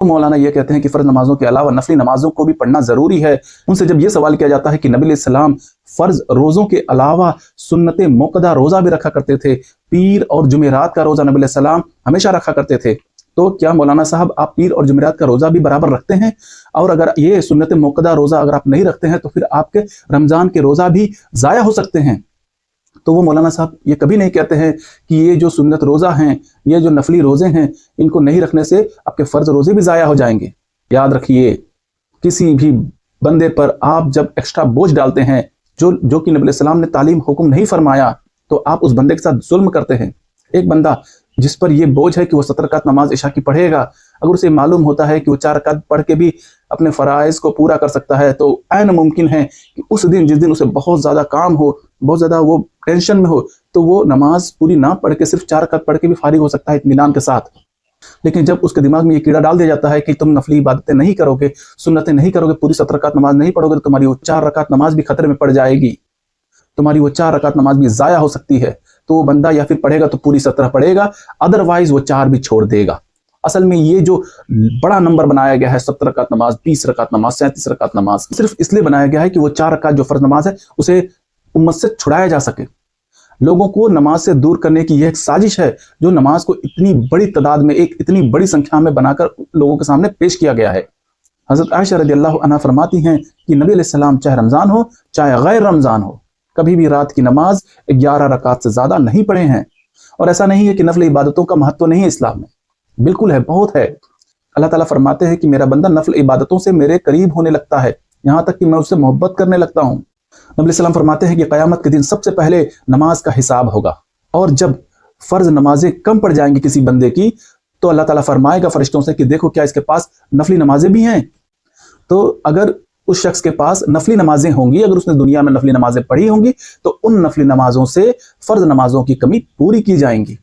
मौलाना ये कहते हैं कि फ़र्ज नमाजों के अलावा नफली नमाजों को भी पढ़ना ज़रूरी है। उनसे जब ये सवाल किया जाता है कि नबी अलैहिस्सलाम फ़र्ज रोज़ों के अलावा सुन्नत मुक़द्दा रोज़ा भी रखा करते थे, पीर और जुमेरात का रोज़ा नबी अलैहिस्सलाम हमेशा रखा करते थे, तो क्या मौलाना साहब आप पीर और जुमेरात का रोज़ा भी बराबर रखते हैं? और अगर ये सुन्नत मुक़द्दा रोज़ा अगर आप नहीं रखते हैं तो फिर आपके रमज़ान के रोज़ा भी ज़ाया हो सकते हैं। तो वो मौलाना साहब ये कभी नहीं कहते हैं कि ये जो सुन्नत रोज़ा हैं, ये जो नफली रोज़े हैं, इनको नहीं रखने से आपके फ़र्ज रोज़े भी ज़ाया हो जाएंगे। याद रखिए, किसी भी बंदे पर आप जब एक्स्ट्रा बोझ डालते हैं जो कि नबी अलैहिस्सलाम ने तालीम हुक्म नहीं फरमाया, तो आप उस बंदे के साथ जुल्म करते हैं। एक बंदा जिस पर यह बोझ है कि वो 7 रकात नमाज इशा की पढ़ेगा, अगर उसे मालूम होता है कि वो 4 रकात पढ़ के भी अपने फ़राइज़ को पूरा कर सकता है, तो ऐन मुमकिन है कि उस दिन जिस दिन उसे बहुत ज़्यादा काम हो, बहुत ज़्यादा वो टेंशन में हो, तो वो नमाज पूरी ना पढ़ के सिर्फ 4 रकात पढ़ के भी फारिग हो सकता है इत्मीनान के साथ। लेकिन जब उसके दिमाग में ये कीड़ा डाल दिया जाता है कि तुम नफली इबादतें नहीं करोगे, सुन्नतें नहीं करोगे, पूरी 7 रकात नमाज नहीं पढ़ोगे, तो तुम्हारी वो 4 रकात नमाज भी खतरे में पड़ जाएगी, तुम्हारी वो 4 रकात नमाज भी ज़ाया हो सकती है। तो वो बंदा या फिर पढ़ेगा तो पूरी 17 पढ़ेगा, अदरवाइज वो 4 भी छोड़ देगा। असल में ये जो बड़ा नंबर बनाया गया है 17 रकात नमाज, 20 रकात नमाज, 37 रकात नमाज, सिर्फ इसलिए बनाया गया है कि वो 4 रकात जो फर्ज नमाज है उसे उम्मत से छुड़ाया जा सके। लोगों को नमाज से दूर करने की यह एक साजिश है जो नमाज को इतनी बड़ी तादाद में, एक इतनी बड़ी संख्या में बनाकर लोगों के सामने पेश किया गया है। हज़रत आयशा रज़ियल्लाहु अन्हा फरमाती हैं कि नबी अलैहिस्सलाम चाहे रमज़ान हो चाहे गैर रमज़ान हो, कभी भी रात की नमाज 11 रकात से ज़्यादा नहीं पढ़े हैं। और ऐसा नहीं है कि नफल इबादतों का महत्व नहीं है इस्लाम में, बिल्कुल है, बहुत है। अल्लाह ताला फरमाते हैं कि मेरा बंदा नफल इबादतों से मेरे करीब होने लगता है, यहाँ तक कि मैं उससे मोहब्बत करने लगता हूँ। नबी अलैहिस्सलाम फरमाते हैं कि क़यामत के दिन सबसे पहले नमाज का हिसाब होगा, और जब फ़र्ज नमाजें कम पड़ जाएंगी किसी बंदे की, तो अल्लाह ताला फरमाएगा फरिश्तों से कि देखो क्या इसके पास नफली नमाजें भी हैं। तो अगर उस शख्स के पास नफली नमाजें होंगी, अगर उसने दुनिया में नफली नमाजें पढ़ी होंगी, तो उन नफली नमाजों से फ़र्ज नमाजों की कमी पूरी की जाएंगी।